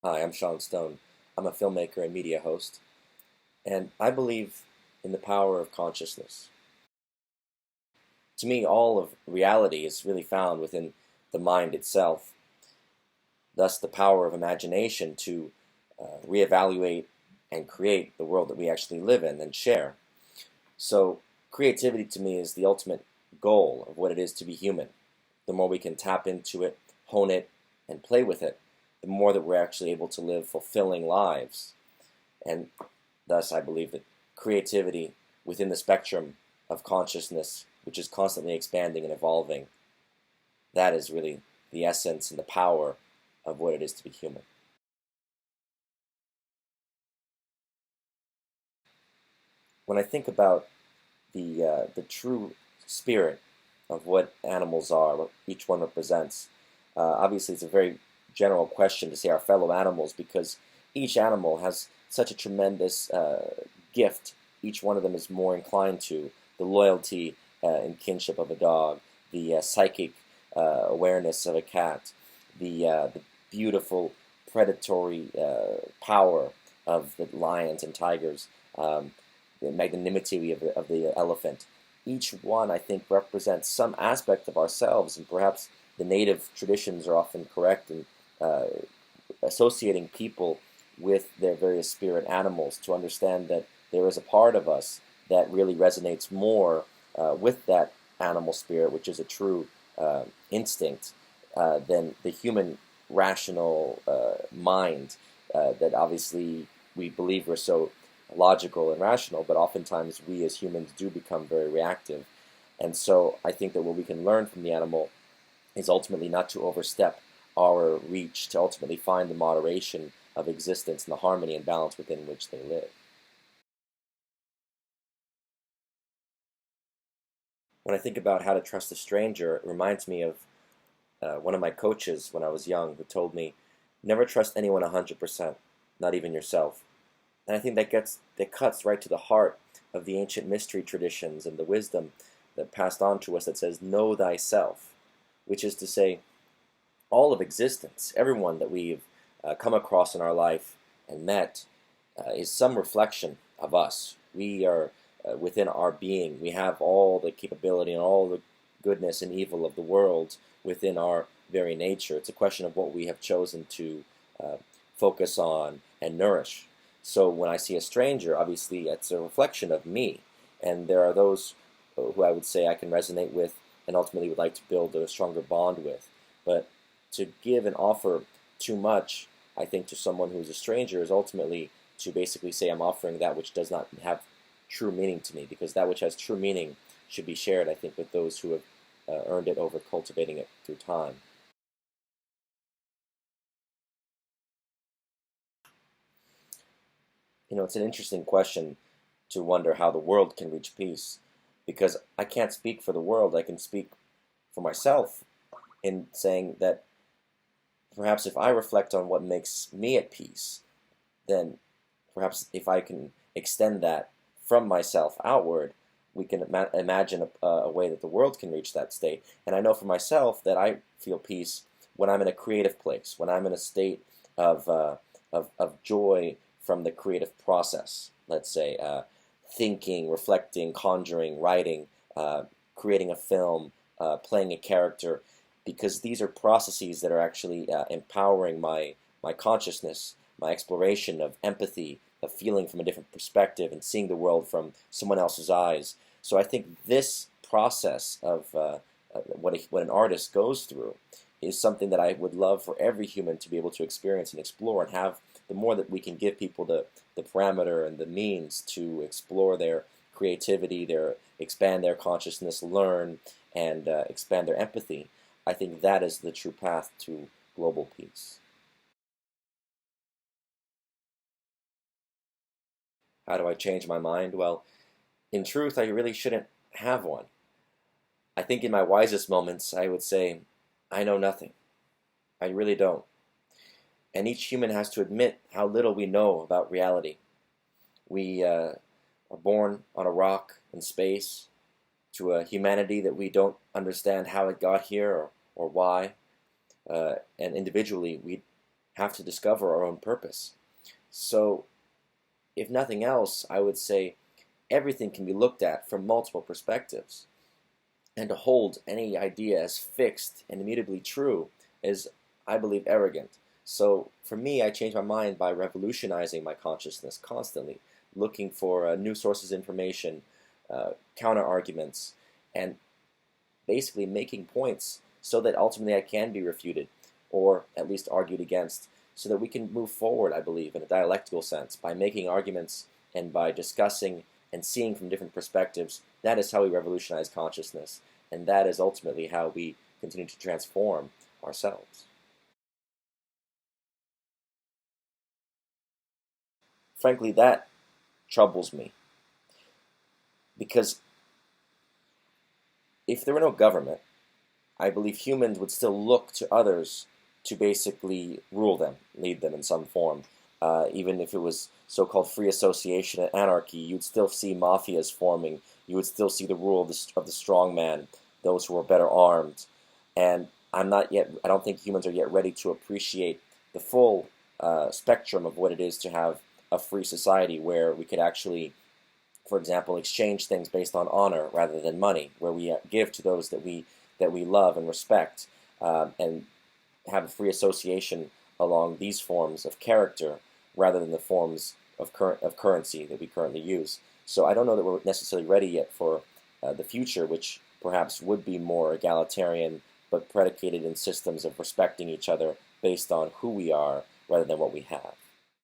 Hi, I'm Sean Stone. I'm a filmmaker and media host, and I believe in the power of consciousness. To me, all of reality is really found within the mind itself, thus, the power of imagination to reevaluate and create the world that we actually live in and share. So, creativity to me is the ultimate goal of what it is to be human. The more we can tap into it, hone it, and play with it, the more that we're actually able to live fulfilling lives. And thus, I believe that creativity within the spectrum of consciousness, which is constantly expanding and evolving, that is really the essence and the power of what it is to be human. When I think about the true spirit of what animals are, what each one represents, obviously it's a very general question to say our fellow animals because each animal has such a tremendous gift. Each one of them is more inclined to the loyalty and kinship of a dog, the psychic awareness of a cat, the beautiful predatory power of the lions and tigers, the magnanimity of the elephant. Each one, I think, represents some aspect of ourselves, and perhaps the native traditions are often correct in uh, associating people with their various spirit animals to understand that there is a part of us that really resonates more with that animal spirit, which is a true instinct, than the human rational mind that obviously we believe we're so logical and rational, but oftentimes we as humans do become very reactive. And so I think that what we can learn from the animal is ultimately not to overstep our reach, to ultimately find the moderation of existence and the harmony and balance within which they live. When I think about how to trust a stranger, it reminds me of one of my coaches when I was young who told me, never trust anyone 100%, not even yourself. And I think that cuts right to the heart of the ancient mystery traditions and the wisdom that passed on to us that says, know thyself, which is to say, all of existence, everyone that we've come across in our life and met, is some reflection of us. We are within our being. We have all the capability and all the goodness and evil of the world within our very nature. It's a question of what we have chosen to uh, focus on and nourish. So when I see a stranger, obviously it's a reflection of me. And there are those who I would say I can resonate with and ultimately would like to build a stronger bond with. But to give and offer too much, I think, to someone who's a stranger is ultimately to basically say I'm offering that which does not have true meaning to me, because that which has true meaning should be shared, I think, with those who have earned it over cultivating it through time. It's an interesting question to wonder how the world can reach peace, because I can't speak for the world. I can speak for myself in saying that perhaps if I reflect on what makes me at peace, then perhaps if I can extend that from myself outward, we can imagine a way that the world can reach that state. And I know for myself that I feel peace when I'm in a creative place, when I'm in a state of, of joy from the creative process. Let's say thinking, reflecting, conjuring, writing, creating a film, playing a character, because these are processes that are actually empowering my consciousness, my exploration of empathy, of feeling from a different perspective, and seeing the world from someone else's eyes. So I think this process of what an artist goes through is something that I would love for every human to be able to experience and explore, and have the more that we can give people the parameter and the means to explore their creativity, their expand their consciousness, learn, and expand their empathy. I think that is the true path to global peace. How do I change my mind? Well, in truth, I really shouldn't have one. I think in my wisest moments, I would say, I know nothing. I really don't. And each human has to admit how little we know about reality. We are born on a rock in space to a humanity that we don't understand how it got here or why. And individually, we have to discover our own purpose. So, if nothing else, I would say everything can be looked at from multiple perspectives. And to hold any idea as fixed and immutably true is, I believe, arrogant. So for me, I change my mind by revolutionizing my consciousness constantly, looking for new sources of information, counter arguments, and basically making points so that ultimately I can be refuted or at least argued against, so that we can move forward, I believe, in a dialectical sense by making arguments and by discussing and seeing from different perspectives. That is how we revolutionize consciousness, and that is ultimately how we continue to transform ourselves. Frankly, that troubles me because if there were no government, I believe humans would still look to others to basically rule them, lead them in some form. Even if it was so-called free association and anarchy, you'd still see mafias forming. You would still see the rule of the strong man, those who are better armed. And I'm not yet. I don't think humans are yet ready to appreciate the full spectrum of what it is to have a free society where we could actually, for example, exchange things based on honor rather than money, where we give to those that we love and respect, and have a free association along these forms of character rather than the forms of currency that we currently use. So I don't know that we're necessarily ready yet for the future, which perhaps would be more egalitarian, but predicated in systems of respecting each other based on who we are rather than what we have.